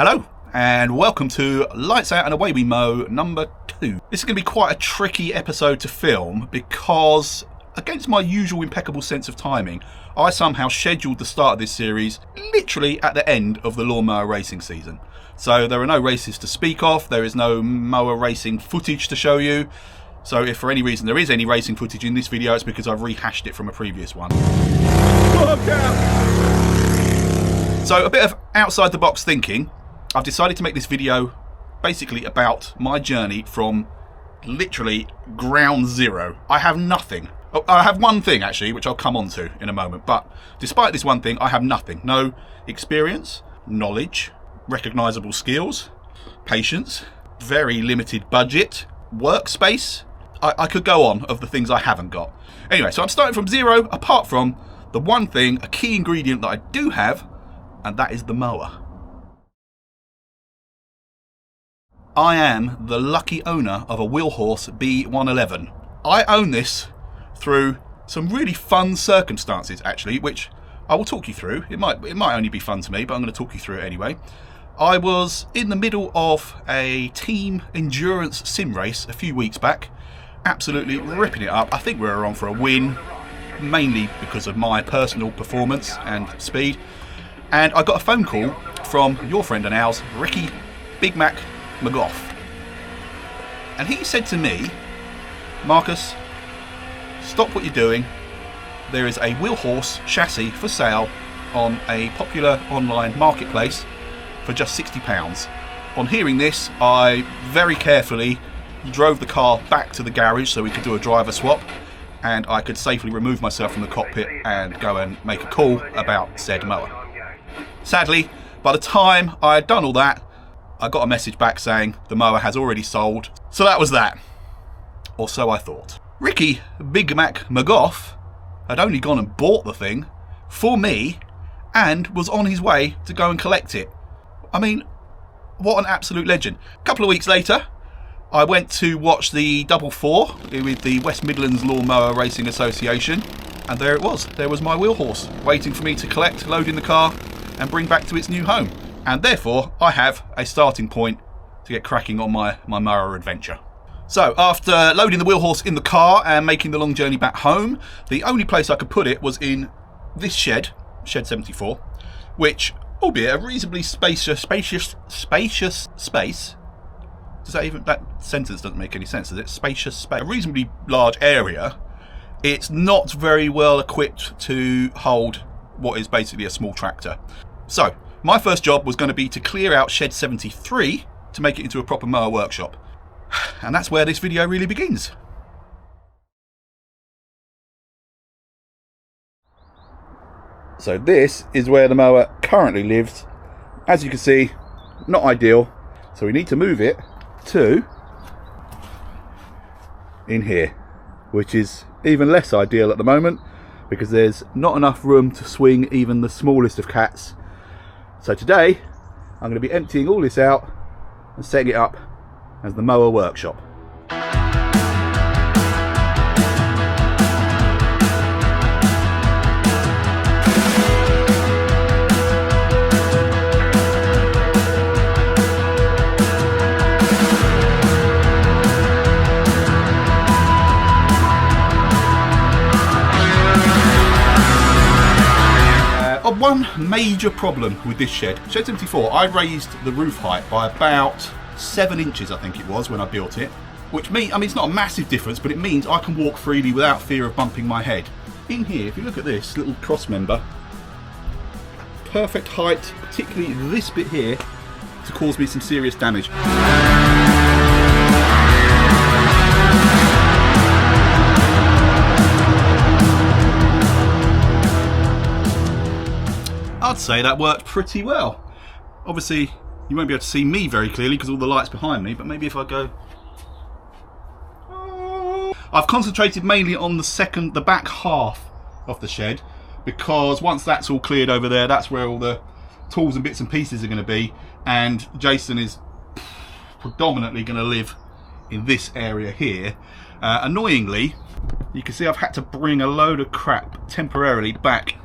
Hello and welcome to Lights Out and Away We Mow number 2. This is going to be quite a tricky episode to film because, against my usual impeccable sense of timing, I somehow scheduled the start of this series literally at the end of the lawnmower racing season. So there are no races to speak of, there is no mower racing footage to show you. So if for any reason there is any racing footage in this video, it's because I've rehashed it from a previous one. Look out! So a bit of outside the box thinking. I've decided to make this video basically about my journey from literally ground zero. I have nothing. Oh, I have one thing actually, which I'll come on to in a moment, but despite this one thing, I have nothing. No experience, knowledge, recognisable skills, patience, very limited budget, workspace. I could go on of the things I haven't got. Anyway, so I'm starting from zero, apart from the one thing, a key ingredient that I do have, and that is the mower. I am the lucky owner of a Wheelhorse B111. I own this through some really fun circumstances, actually, which I will talk you through. It might only be fun to me, but I'm going to talk you through it anyway. I was in the middle of a team endurance sim race a few weeks back, absolutely ripping it up. I think we were on for a win, mainly because of my personal performance and speed. And I got a phone call from your friend and ours, Ricky Big Mac McGough, and he said to me, Marcus, stop what you're doing. There is a Wheelhorse chassis for sale on a popular online marketplace for just £60. On hearing this, I very carefully drove the car back to the garage so we could do a driver swap and I could safely remove myself from the cockpit and go and make a call about said mower. Sadly, by the time I had done all that, I got a message back saying the mower has already sold. So that was that. Or so I thought. Ricky Big Mac McGough had only gone and bought the thing for me and was on his way to go and collect it. I mean, what an absolute legend. A couple of weeks later, I went to watch the Double 4 with the West Midlands Lawnmower Racing Association, and there it was. There was my Wheelhorse waiting for me to collect, load in the car and bring back to its new home. And therefore, I have a starting point to get cracking on my mower adventure. So, after loading the Wheelhorse in the car and making the long journey back home, the only place I could put it was in this shed 74, which, albeit a reasonably spacious space. Does that even, that sentence doesn't make any sense, does it? Spacious space. A reasonably large area. It's not very well equipped to hold what is basically a small tractor. So, my first job was going to be to clear out shed 73 to make it into a proper mower workshop. And that's where this video really begins. So this is where the mower currently lives. As you can see, not ideal. So we need to move it to in here, which is even less ideal at the moment because there's not enough room to swing even the smallest of cats. So today, I'm going to be emptying all this out and setting it up as the mower workshop. One major problem with this shed 74, I raised the roof height by about 7 inches, I think it was, when I built it, which means, I mean, it's not a massive difference, but it means I can walk freely without fear of bumping my head. In here, if you look at this little cross member, perfect height, particularly this bit here, to cause me some serious damage. I'd say that worked pretty well. Obviously, you won't be able to see me very clearly because all the light's behind me, but maybe if I go... I've concentrated mainly on the back half of the shed, because once that's all cleared over there, that's where all the tools and bits and pieces are going to be, and Jason is predominantly going to live in this area here. Annoyingly, you can see I've had to bring a load of crap temporarily back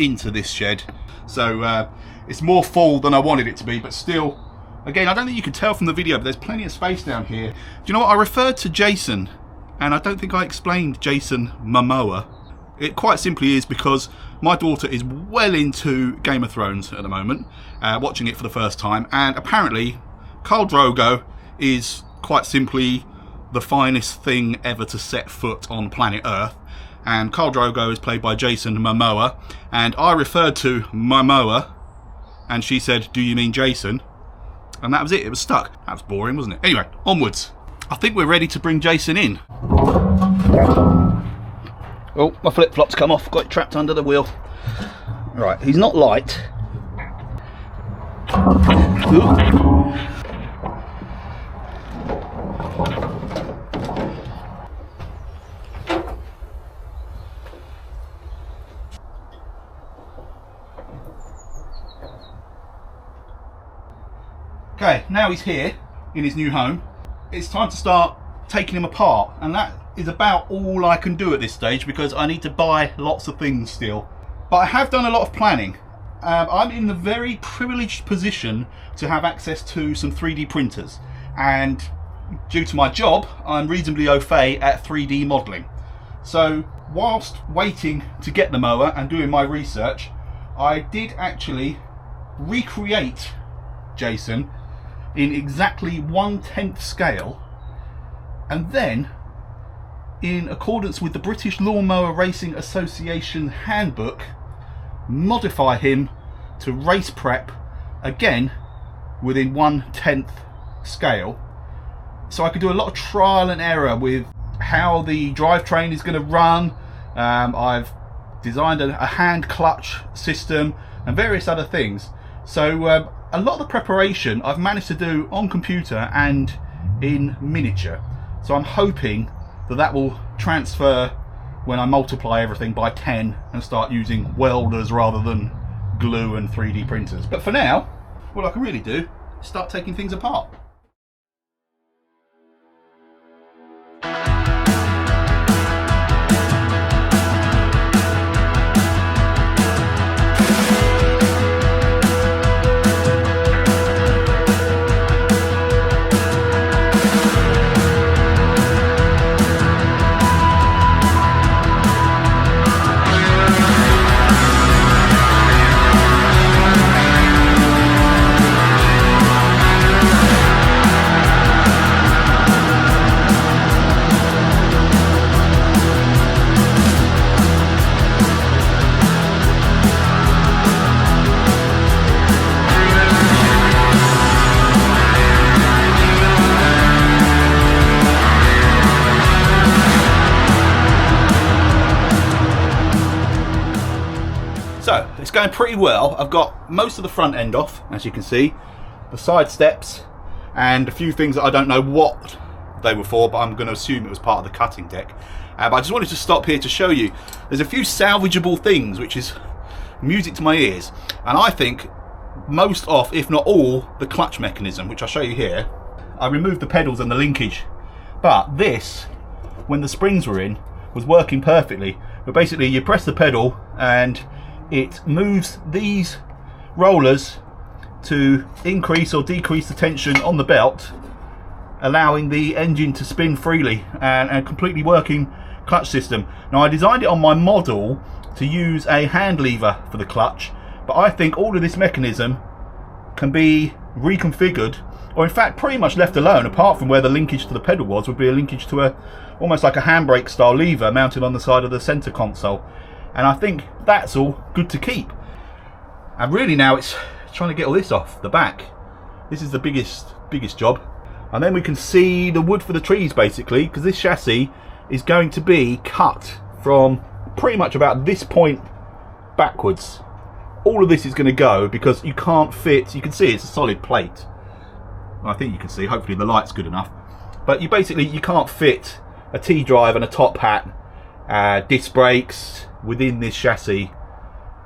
into this shed. So it's more full than I wanted it to be, but still, again, I don't think you can tell from the video, but there's plenty of space down here. Do you know what? I referred to Jason, and I don't think I explained Jason Momoa. It quite simply is because my daughter is well into Game of Thrones at the moment, watching it for the first time, and apparently Khal Drogo is quite simply the finest thing ever to set foot on planet Earth. And Khal Drogo is played by Jason Momoa, and I referred to Momoa, and she said, "Do you mean Jason?" And that was it. It was stuck. That was boring, wasn't it? Anyway, onwards. I think we're ready to bring Jason in. Oh, my flip-flops come off. Got it trapped under the wheel. Right, he's not light. Ooh. Okay, now he's here in his new home. It's time to start taking him apart, and that is about all I can do at this stage because I need to buy lots of things still. But I have done a lot of planning. I'm in the very privileged position to have access to some 3D printers, and due to my job, I'm reasonably au fait at 3D modelling. So whilst waiting to get the mower and doing my research, I did actually recreate Jason in exactly 1/10 scale, and then, in accordance with the British Lawnmower Racing Association handbook, modify him to race prep again within 1/10 scale. So I could do a lot of trial and error with how the drivetrain is going to run. I've designed a hand clutch system and various other things. So a lot of the preparation I've managed to do on computer and in miniature. So I'm hoping that that will transfer when I multiply everything by 10 and start using welders rather than glue and 3D printers. But for now, what I can really do is start taking things apart. So it's going pretty well. I've got most of the front end off, as you can see, the side steps, and a few things that I don't know what they were for, but I'm going to assume it was part of the cutting deck. But I just wanted to stop here to show you there's a few salvageable things, which is music to my ears. And I think most of, if not all, the clutch mechanism, which I'll show you here. I removed the pedals and the linkage, but this, when the springs were in, was working perfectly. But basically you press the pedal and it moves these rollers to increase or decrease the tension on the belt, allowing the engine to spin freely, and a completely working clutch system. Now I designed it on my model to use a hand lever for the clutch, but I think all of this mechanism can be reconfigured, or in fact pretty much left alone, apart from where the linkage to the pedal was, would be a linkage to a almost like a handbrake style lever mounted on the side of the center console. And I think that's all good to keep. And really now it's trying to get all this off the back. This is the biggest job. And then we can see the wood for the trees, basically, because this chassis is going to be cut from pretty much about this point backwards. All of this is going to go because you can't fit, you can see it's a solid plate. I think you can see, hopefully the light's good enough. But you can't fit a T-drive and a top hat, disc brakes within this chassis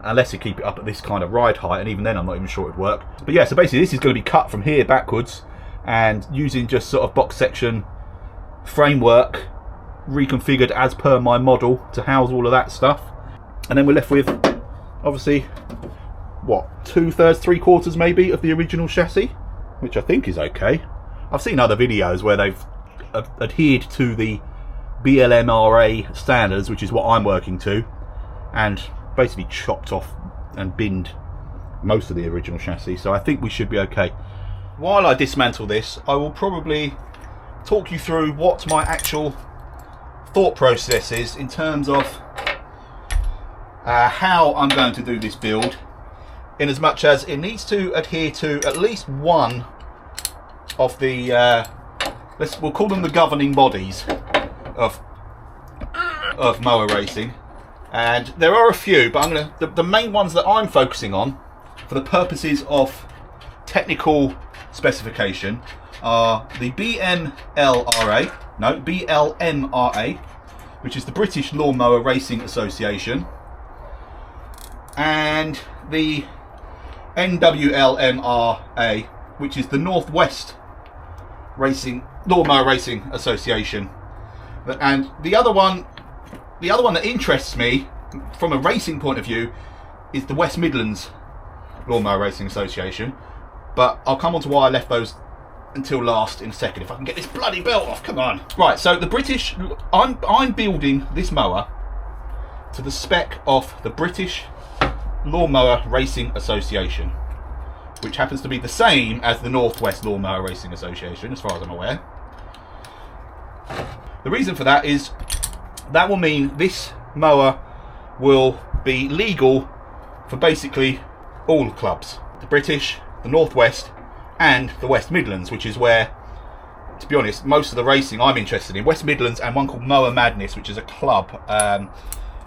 unless you keep it up at this kind of ride height, and even then I'm not even sure it'd work. But yeah, so basically this is going to be cut from here backwards and using just sort of box section framework reconfigured as per my model to house all of that stuff. And then we're left with obviously, what, 2/3, 3/4 maybe of the original chassis, which I think is okay. I've seen other videos where they've adhered to the BLMRA standards, which is what I'm working to, and basically chopped off and binned most of the original chassis, so I think we should be okay. While I dismantle this, I will probably talk you through what my actual thought process is in terms of how I'm going to do this build, in as much as it needs to adhere to at least one of the we'll call them the governing bodies of mower racing, and there are a few, but the main ones that I'm focusing on for the purposes of technical specification are the BLMRA, which is the British Lawnmower Racing Association, and the NWLMRA, which is the Northwest Lawnmower Racing Association. And the other one that interests me from a racing point of view is the West Midlands Lawnmower Racing Association, but I'll come on to why I left those until last in a second, if I can get this bloody belt off. Come on. Right, so the British, I'm building this mower to the spec of the British Lawnmower Racing Association, which happens to be the same as the Northwest Lawnmower Racing Association, as far as I'm aware. The reason for that is that will mean this mower will be legal for basically all clubs: the British, the Northwest, and the West Midlands, which is where, to be honest, most of the racing I'm interested in. West Midlands and one called Mower Madness, which is a club,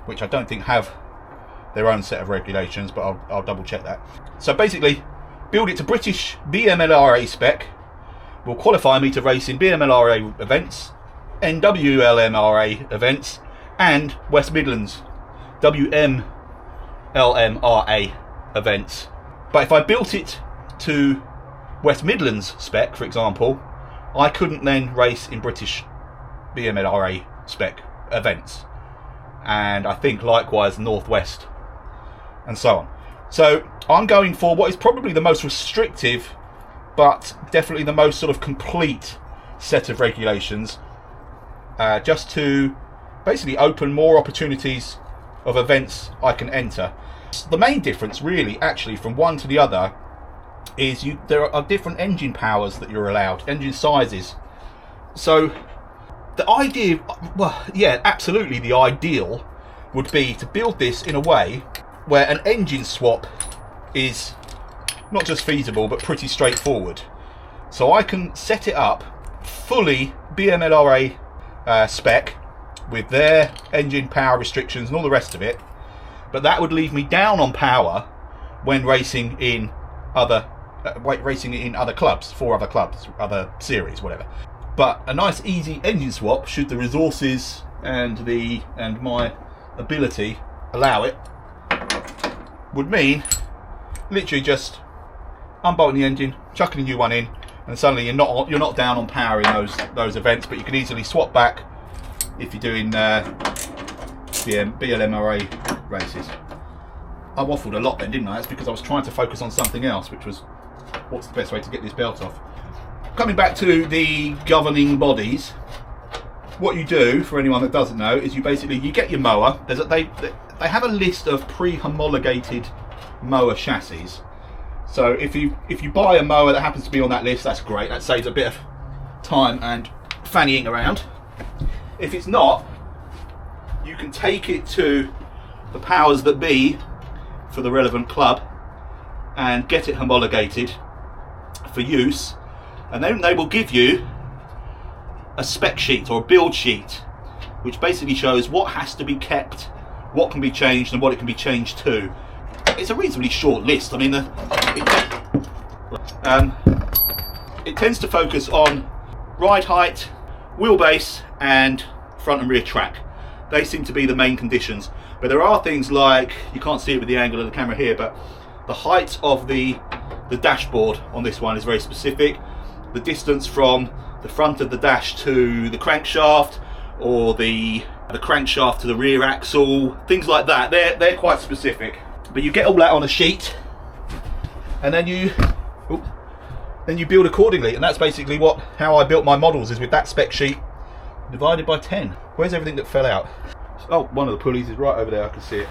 which I don't think have their own set of regulations, but I'll double check that. So basically, build it to British BMLRA spec will qualify me to race in BMLRA events, NWLMRA events, and West Midlands WMLMRA events. But if I built it to West Midlands spec, for example, I couldn't then race in British BMLRA spec events, and I think likewise Northwest, and so on. So I'm going for what is probably the most restrictive, but definitely the most sort of complete set of regulations, just to basically open more opportunities of events I can enter. The main difference really actually from one to the other is there are different engine powers that you're allowed, engine sizes. So the idea, well, yeah, absolutely the ideal would be to build this in a way where an engine swap is not just feasible but pretty straightforward. So I can set it up fully BMLRA spec with their engine power restrictions and all the rest of it, but that would leave me down on power when racing in other clubs, 4 other clubs, other series, whatever. But a nice easy engine swap, should the resources and my ability allow it, would mean literally just unbolting the engine, chucking a new one in, and suddenly you're not down on power in those events. But you can easily swap back if you're doing BLMRA races. I waffled a lot then, didn't I? That's because I was trying to focus on something else, which was what's the best way to get this belt off. Coming back to the governing bodies, what you do, for anyone that doesn't know, is you get your mower. They have a list of pre-homologated mower chassis. So if you buy a mower that happens to be on that list, that's great. That saves a bit of time and fannying around. If it's not, you can take it to the powers that be for the relevant club and get it homologated for use, and then they will give you a spec sheet or a build sheet which basically shows what has to be kept, what can be changed, and what it can be changed to. It's a reasonably short list. I mean, it tends to focus on ride height, wheelbase, and front and rear track. They seem to be the main conditions, but there are things like, you can't see it with the angle of the camera here, but the height of the dashboard on this one is very specific. The distance from the front of the dash to the crankshaft, or the the crankshaft to the rear axle, things like that. They're quite specific. But you get all that on a sheet, and then you build accordingly. And that's basically how I built my models, is with that spec sheet divided by 10. Where's everything that fell out? Oh, one of the pulleys is right over there, I can see it.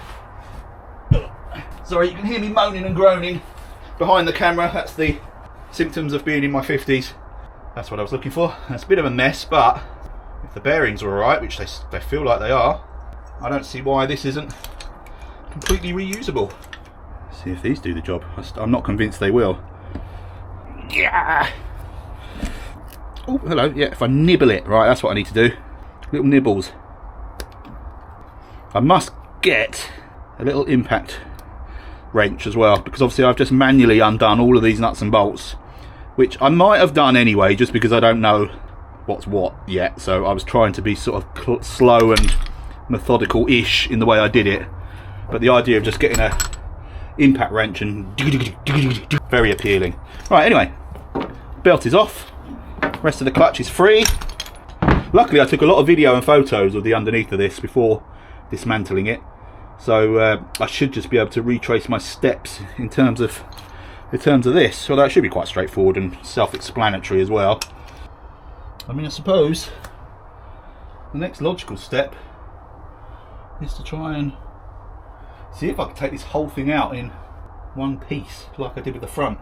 Sorry, you can hear me moaning and groaning behind the camera. That's the symptoms of being in my 50s. That's what I was looking for. That's a bit of a mess, but if the bearings are alright, which they feel like they are, I don't see why this isn't completely reusable. See if these do the job. I'm not convinced they will. Yeah. Oh, hello. Yeah, if I nibble it, right, that's what I need to do. Little nibbles. I must get a little impact wrench as well, because obviously I've just manually undone all of these nuts and bolts, which I might have done anyway, just because I don't know what's what yet. So I was trying to be sort of slow and methodical-ish in the way I did it. But the idea of just getting a impact wrench and very appealing. Right, anyway, belt is off. Rest of the clutch is free. Luckily, I took a lot of video and photos of the underneath of this before dismantling it, so I should just be able to retrace my steps in terms of this. Although it should be quite straightforward and self-explanatory as well. I mean, I suppose the next logical step is to try and see if I can take this whole thing out in one piece, like I did with the front.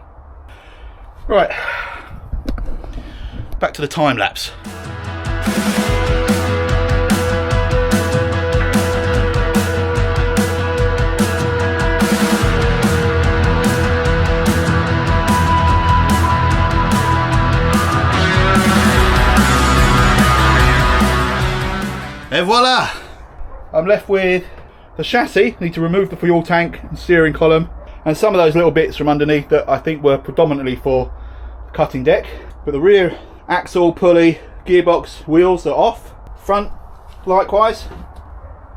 Right, back to the time lapse. And voila! I'm left with the chassis. I need to remove the fuel tank and steering column and some of those little bits from underneath that I think were predominantly for cutting deck. But the rear axle, pulley, gearbox, wheels are off. Front, likewise,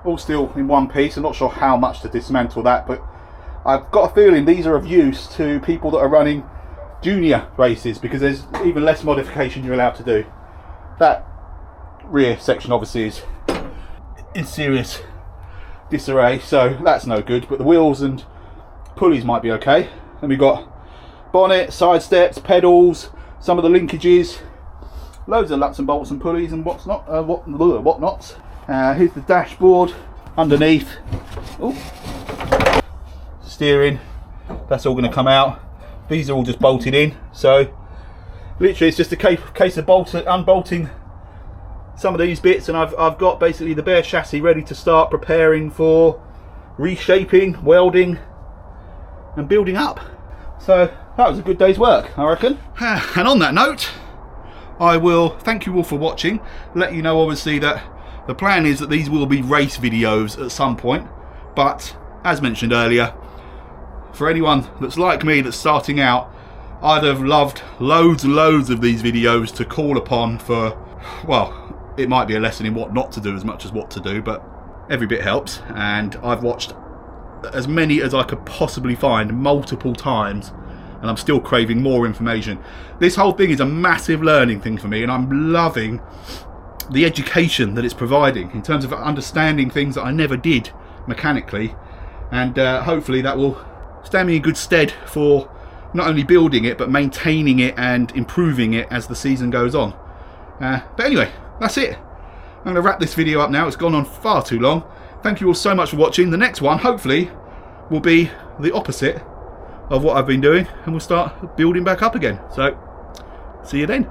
all still in one piece. I'm not sure how much to dismantle that, but I've got a feeling these are of use to people that are running junior races, because there's even less modification you're allowed to do. That rear section obviously is in serious disarray, so that's no good, but the wheels and pulleys might be okay. And we've got bonnet, side steps, pedals, some of the linkages, loads of nuts and bolts and pulleys and whatnots. Here's the dashboard underneath. Ooh. Steering, that's all going to come out. These are all just bolted in, so literally it's just a case of unbolting some of these bits, and I've got basically the bare chassis ready to start preparing for reshaping, welding and building up. So that was a good day's work, I reckon. And on that note, I will thank you all for watching. Let you know obviously that the plan is that these will be race videos at some point, but as mentioned earlier, for anyone that's like me that's starting out, I'd have loved loads and loads of these videos to call upon for, well, it might be a lesson in what not to do as much as what to do, but every bit helps. And I've watched as many as I could possibly find multiple times, and I'm still craving more information. This whole thing is a massive learning thing for me, and I'm loving the education that it's providing in terms of understanding things that I never did mechanically, and hopefully that will stand me in good stead for not only building it but maintaining it and improving it as the season goes on. But anyway, that's it. I'm going to wrap this video up now. It's gone on far too long. Thank you all so much for watching. The next one, hopefully, will be the opposite of what I've been doing, and we'll start building back up again. So, see you then.